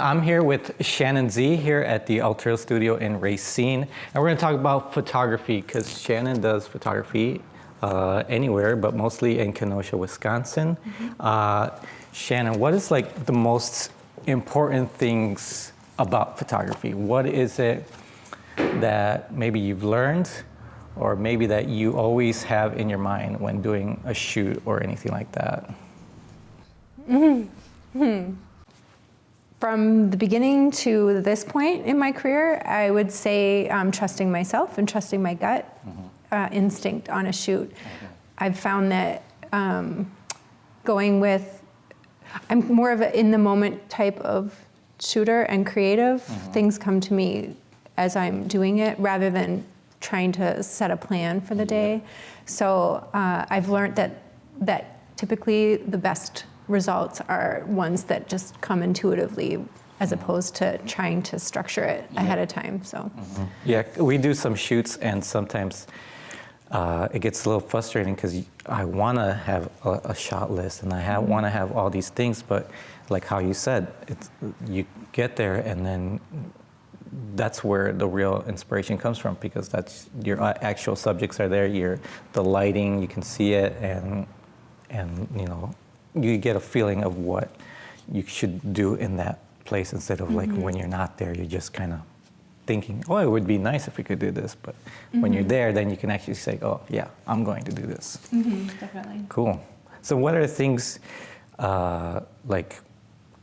I'm here with Shannon Z here at the Ultra Studio in Racine, and we're going to talk about photography because Shannon does photography anywhere, but mostly in Kenosha, Wisconsin. Shannon, what is like the most important things about photography? What is it that maybe you've learned, or maybe that you always have in your mind when doing a shoot or anything like that? From the beginning to this point in my career, I would say trusting myself and trusting my gut instinct on a shoot. I've found that going with, I'm more of an in-the-moment type of shooter and creative. Things come to me as I'm doing it rather than trying to set a plan for the day. So I've learned that typically the best results are ones that just come intuitively as opposed to trying to structure it ahead of time. So yeah, we do some shoots and sometimes it gets a little frustrating because I want to have a shot list and I want to have all these things, but like how you said, you get there and then that's where the real inspiration comes from, because that's your actual subjects are there, the lighting, you can see it, and you know, you get a feeling of what you should do in that place instead of like when you're not there, you're just kind of thinking, oh, it would be nice if we could do this. But when you're there, then you can actually say, oh, yeah, I'm going to do this. definitely. Cool. So what are the things, like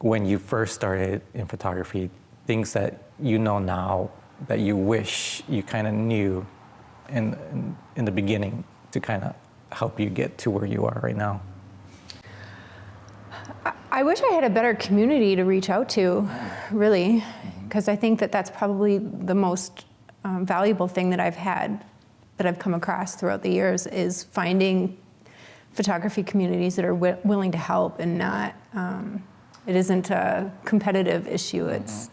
when you first started in photography, things that you know now that you wish you kind of knew in the beginning to kind of help you get to where you are right now? I wish I had a better community to reach out to, really, because I think that that's probably the most valuable thing that I've come across throughout the years, is finding photography communities that are willing to help and not, it isn't a competitive issue, it's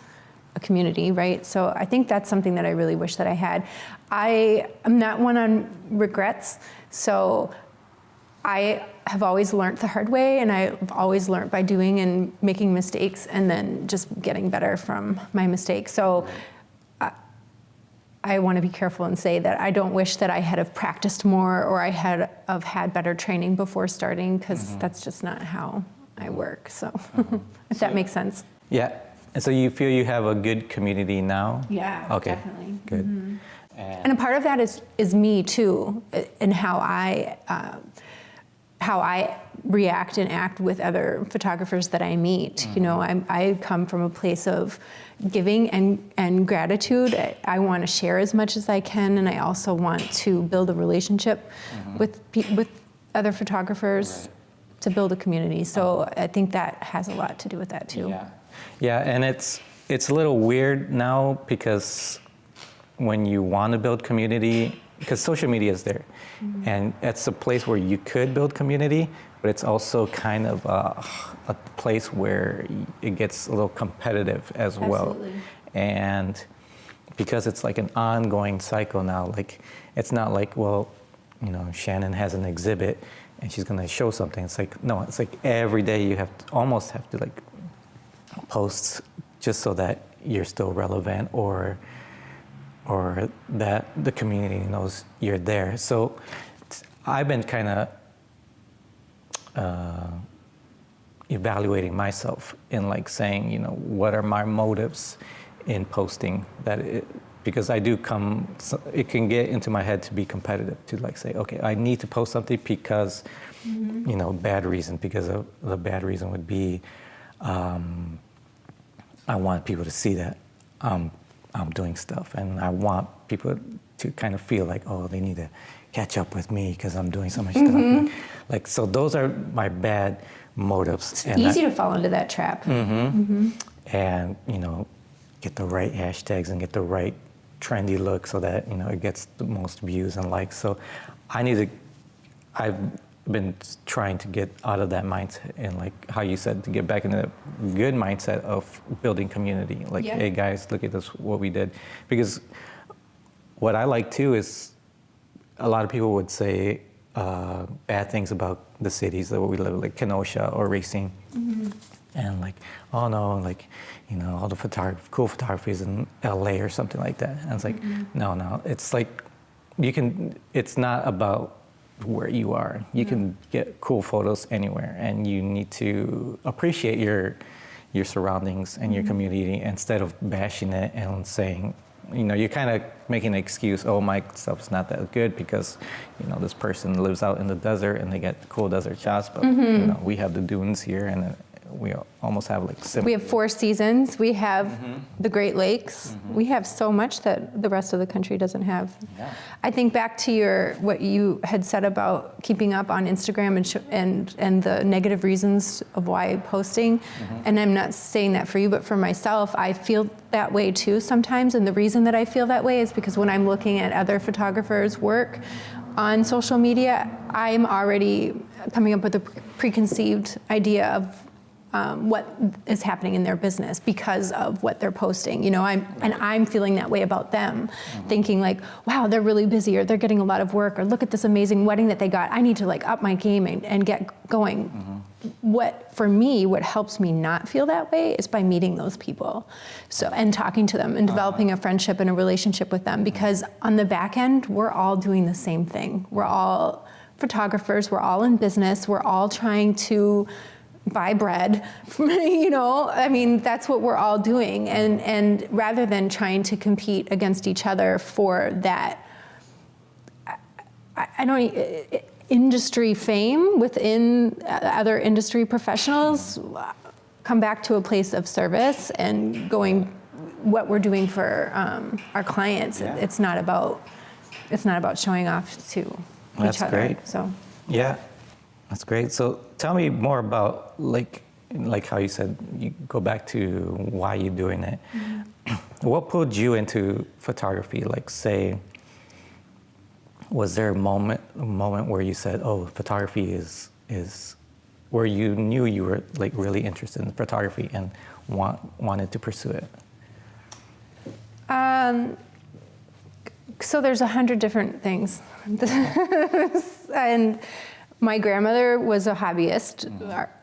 a community, right? So I think that's something that I really wish that I had. I am not one on regrets, so I have always learned the hard way, and I've always learned by doing and making mistakes and then just getting better from my mistakes. So I want to be careful and say that I don't wish that I had have practiced more or I had better training before starting, because that's just not how I work. So if that makes sense. Yeah. And so you feel you have a good community now? Yeah, okay. Definitely. Good. And a part of that is me too, and how I react and act with other photographers that I meet. You know, I come from a place of giving and gratitude. I want to share as much as I can, and I also want to build a relationship with other photographers to build a community. So I think that has a lot to do with that too. Yeah, and it's a little weird now, because when you want to build community, because social media is there, and it's a place where you could build community, but it's also kind of a place where it gets a little competitive as well. And because it's like an ongoing cycle now, like it's not like, well, you know, Shannon has an exhibit and she's gonna show something. It's like, no, it's like every day you almost have to like post just so that you're still relevant, or that the community knows you're there. So I've been kind of evaluating myself in like saying, you know, what are my motives in posting because I do it can get into my head to be competitive, to like say, okay, I need to post something because, you know, bad reason, because the bad reason would be, I want people to see that I'm doing stuff, and I want people to kind of feel like, oh, they need to catch up with me because I'm doing so much stuff. Like, so those are my bad motives. It's easy to fall into that trap. And, you know, get the right hashtags and get the right trendy look so that, you know, it gets the most views and likes. So I've been trying to get out of that mindset, and like how you said, to get back into the good mindset of building community. Like, hey guys, look at this, what we did. Because what I like too is, a lot of people would say bad things about the cities that we live, like Kenosha or Racine. And like, oh no, like, you know, all the cool photography is in LA or something like that. And it's like, no, it's like, it's not about where you are. You can get cool photos anywhere, and you need to appreciate your surroundings and your community instead of bashing it and saying, you know, you're kind of making an excuse, oh, my stuff's not that good because, you know, this person lives out in the desert and they get cool desert shots, but, you know, we have the dunes here, and we almost have like We have 4 seasons. We have the Great Lakes. We have so much that the rest of the country doesn't have. Yeah. I think back to what you had said about keeping up on Instagram and the negative reasons of why posting. And I'm not saying that for you, but for myself, I feel that way too sometimes. And the reason that I feel that way is because when I'm looking at other photographers' work on social media, I'm already coming up with a preconceived idea of what is happening in their business because of what they're posting. You know, I'm feeling that way about them, thinking like, wow, they're really busy, or they're getting a lot of work, or look at this amazing wedding that they got. I need to like up my game and get going. For me, what helps me not feel that way is by meeting those people, and talking to them and developing a friendship and a relationship with them, because on the back end, we're all doing the same thing. We're all photographers, we're all in business, we're all trying to buy bread, you know, I mean, that's what we're all doing. And rather than trying to compete against each other for that, I don't, industry fame within other industry professionals, come back to a place of service and going what we're doing for our clients. Yeah. It's not about showing off to That's each other. great. So Yeah, that's great. So tell me more about like how you said, you go back to why you're doing it. What pulled you into photography? Like, say, was there a moment where you said, oh, photography is where you knew you were like really interested in photography and wanted to pursue it? So there's 100 different things. And my grandmother was a hobbyist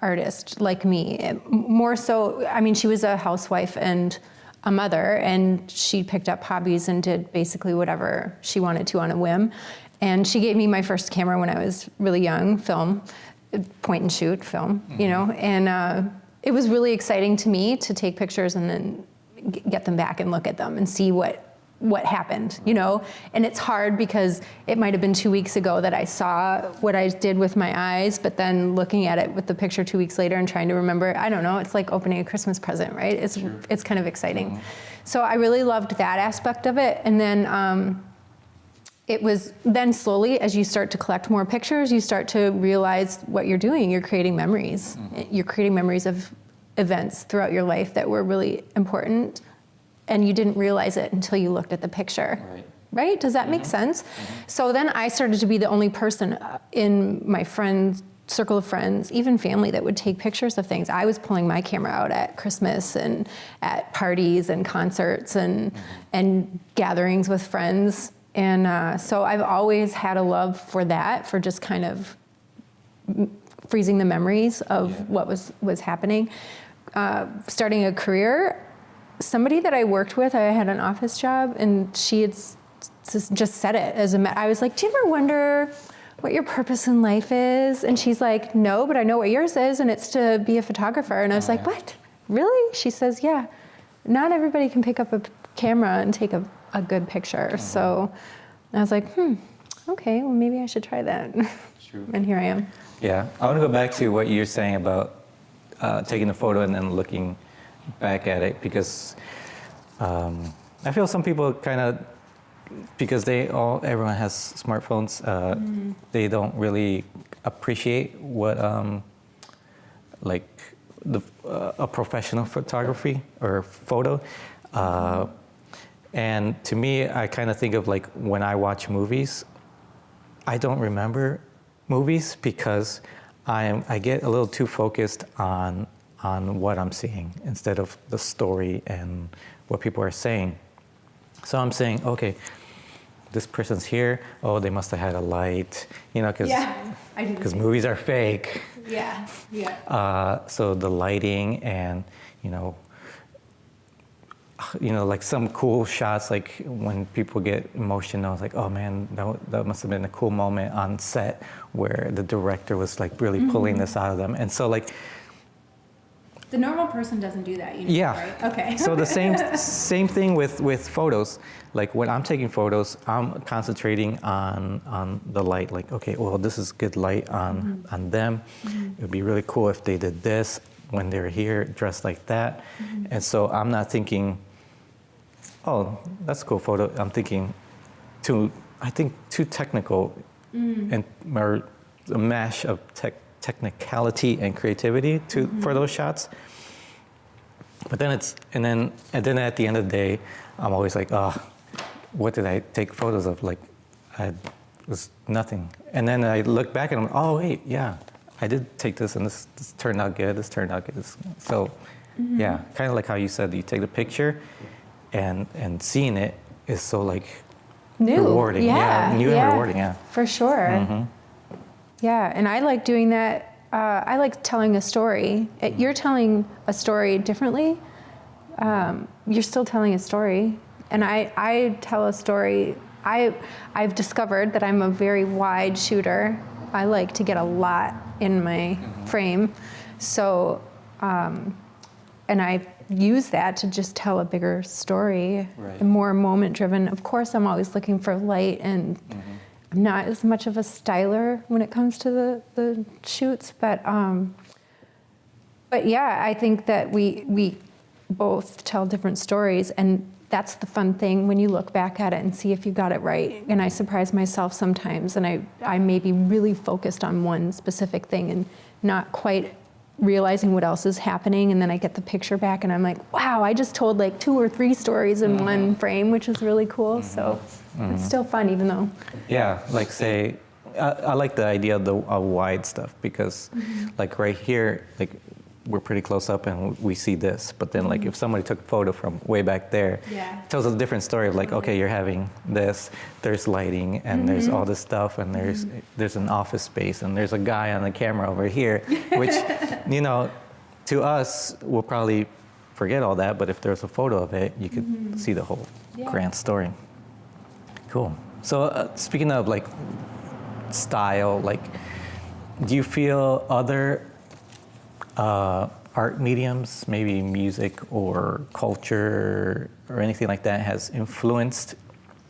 artist like me. More so, I mean, she was a housewife and a mother, and she picked up hobbies and did basically whatever she wanted to on a whim. And she gave me my first camera when I was really young, film, point and shoot film, you know, and it was really exciting to me to take pictures and then get them back and look at them and see what happened, you know? And it's hard because it might have been 2 weeks ago that I saw what I did with my eyes, but then looking at it with the picture 2 weeks later and trying to remember, I don't know, it's like opening a Christmas present, right? It's kind of exciting. So I really loved that aspect of it. And then it was then slowly, as you start to collect more pictures, you start to realize what you're doing. You're creating memories. You're creating memories of events throughout your life that were really important, and you didn't realize it until you looked at the picture. Right? Does that make sense? So then I started to be the only person in my circle of friends, even family, that would take pictures of things. I was pulling my camera out at Christmas and at parties and concerts and gatherings with friends. And so I've always had a love for that, for just kind of freezing the memories of what was happening. Starting a career, somebody that I worked with, I had an office job, and she had just said it I was like, do you ever wonder what your purpose in life is? And she's like, no, but I know what yours is, and it's to be a photographer. And I was like, what? Really? She says, yeah, not everybody can pick up a camera and take a good picture. So I was like, okay, well, maybe I should try that. True. And here I am. Yeah, I want to go back to what you're saying about taking a photo and then looking back at it, because I feel some people kind of, because everyone has smartphones, they don't really appreciate what like a professional photography or photo. And to me, I kind of think of like when I watch movies, I don't remember movies because I get a little too focused on what I'm seeing instead of the story and what people are saying. So I'm saying, okay, this person's here. Oh, they must have had a light, you know, because movies are fake. Yeah, yeah. So the lighting and, like some cool shots, like when people get emotional, it's like, oh man, that must have been a cool moment on set where the director was like really pulling this out of them. And so like, the normal person doesn't do that, usually, yeah. right? Okay. So the same thing with photos. Like when I'm taking photos, I'm concentrating on the light. Like, okay, well, this is good light on them. It would be really cool if they did this when they're here, dressed like that. And so I'm not thinking, oh, that's a cool photo. I'm thinking too technical and or a mash of technicality and creativity for those shots. But then and then at the end of the day, I'm always like, oh, what did I take photos of? Like, it was nothing. And then I look back and I'm, oh wait, yeah, I did take this and this turned out good. This turned out good. So, yeah, kind of like how you said, you take the picture, and seeing it is so like new, rewarding. Yeah, new and rewarding. Yeah, for sure. Yeah, and I like doing that. I like telling a story. You're telling a story differently. You're still telling a story, and I tell a story. I've discovered that I'm a very wide shooter. I like to get a lot in my frame, so and I use that to just tell a bigger story, more moment driven. Of course, I'm always looking for light, and I'm not as much of a styler when it comes to the shoots, but yeah, I think that we both tell different stories, and that's the fun thing when you look back at it and see if you got it right. And I surprise myself sometimes, and I may be really focused on one specific thing and not quite realizing what else is happening, and then I get the picture back and I'm like, wow, I just told like 2 or 3 stories in one frame, which is really cool. So it's still fun, even though. Yeah, like say, I like the idea of the wide stuff, because like right here, like we're pretty close up and we see this, but then like if somebody took a photo from way back there, it tells a different story of like, okay, you're having this, there's lighting, and there's all this stuff, and there's an office space, and there's a guy on the camera over here, which, to us, we'll probably forget all that, but if there's a photo of it, you could see the whole grand story. Cool. So speaking of like style, like, do you feel other art mediums, maybe music or culture or anything like that, has influenced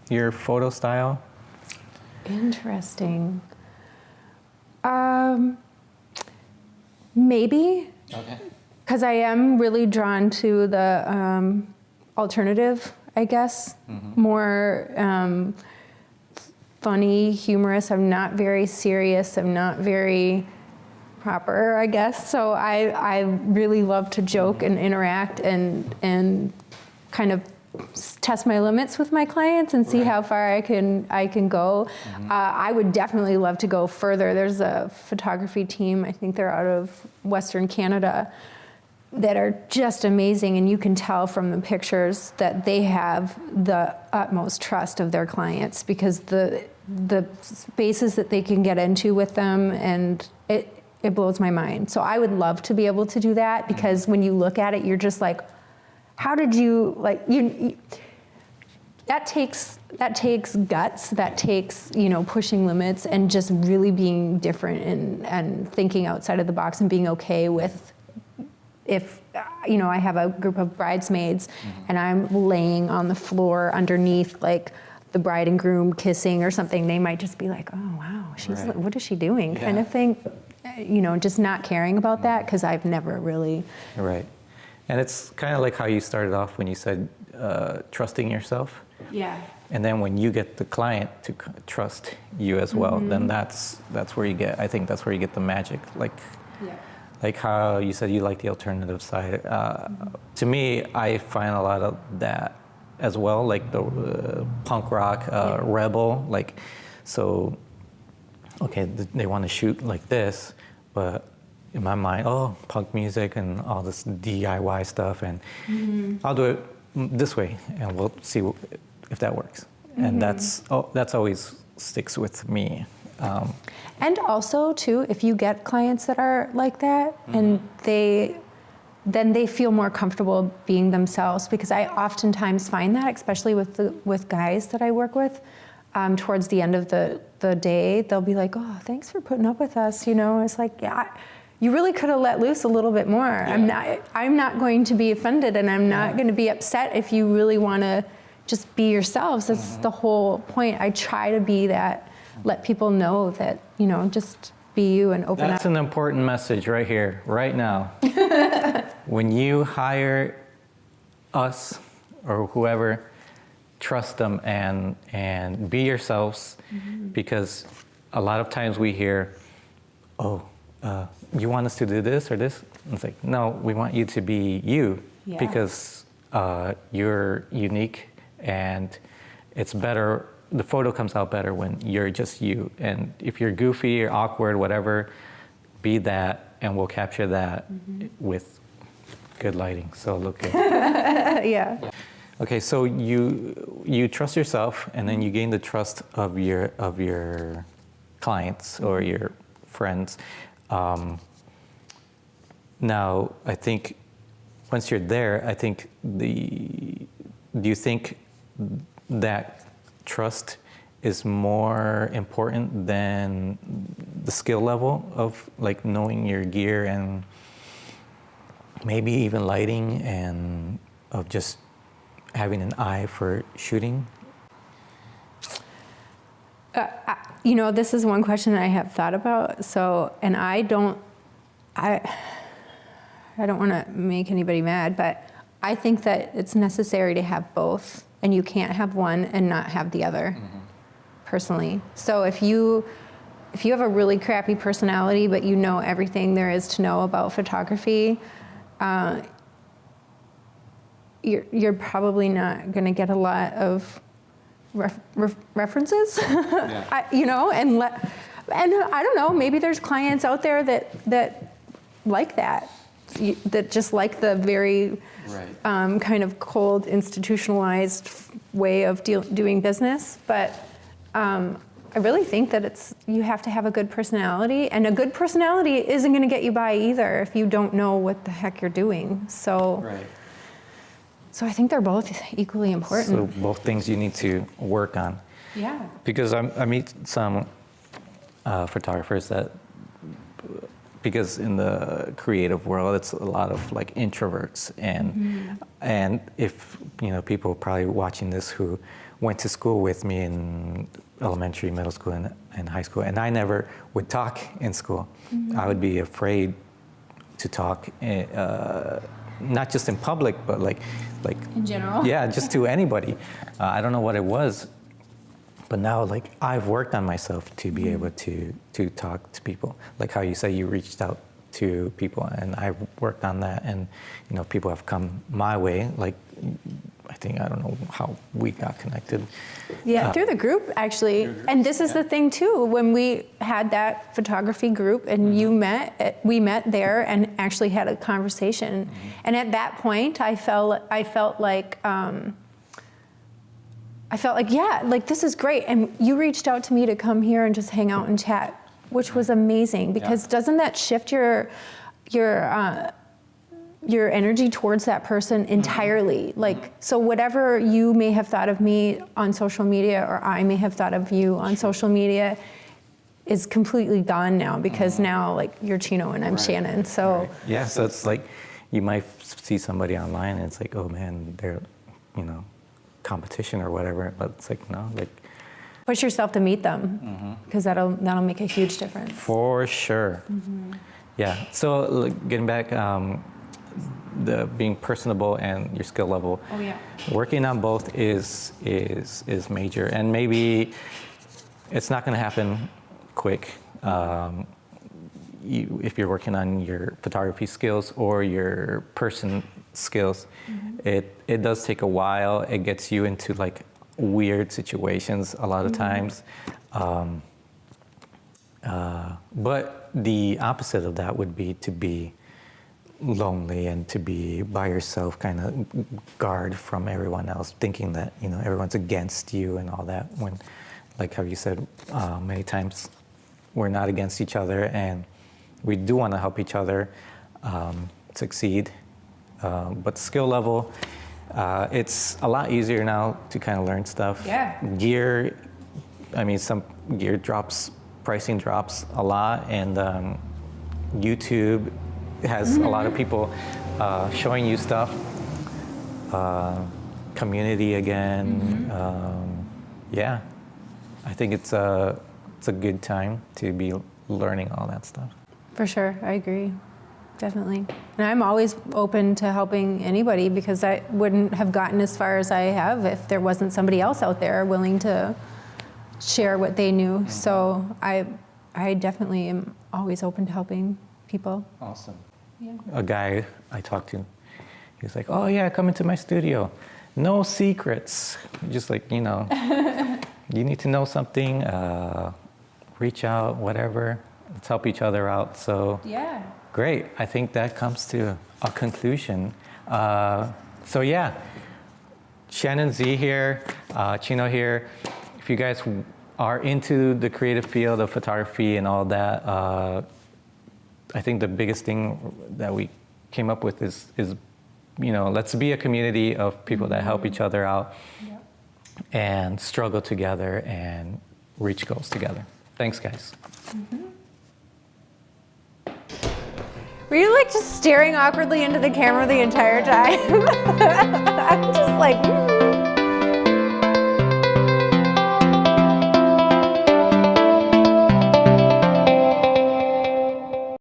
your photo style? Interesting. Maybe. Okay. Because I am really drawn to the alternative, I guess, more funny, humorous. I'm not very serious. I'm not very proper, I guess. So I really love to joke and interact and kind of test my limits with my clients and see how far I can go. I would definitely love to go further. There's a photography team, I think they're out of Western Canada, that are just amazing, and you can tell from the pictures that they have the utmost trust of their clients, because the spaces that they can get into with them, and it blows my mind. So I would love to be able to do that, because when you look at it, you're just like, how did you, like, that takes guts, that takes, pushing limits and just really being different and thinking outside of the box and being okay with, if, I have a group of bridesmaids and I'm laying on the floor underneath, like, the bride and groom kissing or something, they might just be like, oh, wow, what is she doing, kind of thing. Just not caring about that, because I've never really. Right. And it's kind of like how you started off when you said trusting yourself. Yeah. And then when you get the client to trust you as well, then that's where you get, I think that's where you get the magic. Like how you said you like the alternative side. To me, I find a lot of that as well, like the punk rock, rebel, like, so, okay, they want to shoot like this, but in my mind, punk music and all this DIY stuff, and I'll do it this way, and we'll see if that works. and that's always sticks with me. And also too, if you get clients that are like that, and then they feel more comfortable being themselves, because I oftentimes find that, especially with guys that I work with, towards the end of the day, they'll be like, "Oh, thanks for putting up with us." You know, it's like, yeah, you really could have let loose a little bit more. Yeah. I'm not going to be offended, and I'm not going to be upset if you really want to just be yourselves. That's the whole point. I try to be that, let people know that, you know, just be you and open up. That's an important message right here, right now. When you hire us or whoever, trust them and be yourselves, because a lot of times we hear, "Oh, you want us to do this or this?" And it's like, no, we want you to be you, because you're unique, and it's better. The photo comes out better when you're just you. And if you're goofy or awkward, whatever, be that, and we'll capture that with good lighting. So look good. Yeah. Okay, so you trust yourself, and then you gain the trust of your clients or your friends. Now, I think once you're there, I think do you think that trust is more important than the skill level of like knowing your gear and maybe even lighting, and of just having an eye for shooting? You know, this is one question I have thought about. So, and I don't want to make anybody mad, but I think that it's necessary to have both, and you can't have one and not have the other, personally. So if you have a really crappy personality, but you know everything there is to know about photography, you're probably not going to get a lot of references, you know, and I don't know, maybe there's clients out there that like that just like the very kind of cold, institutionalized way of doing business. But I really think that you have to have a good personality, and a good personality isn't going to get you by either if you don't know what the heck you're doing. So I think they're both equally important. So both things you need to work on. Yeah. Because I meet some photographers that, because in the creative world, it's a lot of like introverts, and if, you know, people probably watching this who went to school with me in elementary, middle school, and high school, and I never would talk in school. I would be afraid to talk, not just in public, but like in general. Yeah, just to anybody. I don't know what it was, but now like I've worked on myself to be able to talk to people. Like how you say you reached out to people, and I've worked on that, and you know, people have come my way. Like I don't know how we got connected. Yeah, through the group, actually. And this is the thing too, when we had that photography group and we met there and actually had a conversation. And at that point, I felt like, yeah, like this is great. And you reached out to me to come here and just hang out and chat, which was amazing, because doesn't that shift your energy towards that person entirely? Like, so whatever you may have thought of me on social media, or I may have thought of you on social media, is completely gone now, because now like you're Chino and I'm Shannon. So yeah, so it's like you might see somebody online and it's like, oh man, they're, you know, competition or whatever, but it's like, no, like push yourself to meet them, because that'll make a huge difference. For sure. Yeah. So like, getting back, the being personable and your skill level. Oh yeah. Working on both is major, and maybe it's not going to happen quick. If you're working on your photography skills or your person skills, it does take a while. It gets you into like weird situations a lot of times. But the opposite of that would be to be lonely and to be by yourself, kind of guard from everyone else, thinking that, you know, everyone's against you and all that, when, like how you said many times, we're not against each other, and we do want to help each other succeed. But skill level, it's a lot easier now to kind of learn stuff. Yeah. Gear, I mean, some gear drops, pricing drops a lot, and YouTube has a lot of people showing you stuff. Community again, yeah. I think it's a good time to be learning all that stuff. For sure, I agree, definitely. And I'm always open to helping anybody, because I wouldn't have gotten as far as I have if there wasn't somebody else out there willing to share what they knew. So I definitely am always open to helping people. Awesome. Yeah. A guy I talked to, he was like, "Oh yeah, come into my studio. No secrets. Just like, you know, you need to know something, reach out, whatever. Let's help each other out." So Yeah. great. I think that comes to a conclusion. So yeah, Shannon Z here, Chino here. If you guys are into the creative field of photography and all that, I think the biggest thing that we came up with is you know, let's be a community of people that help each other out and struggle together and reach goals together. Thanks, guys. Were you like just staring awkwardly into the camera the entire time? I'm just like,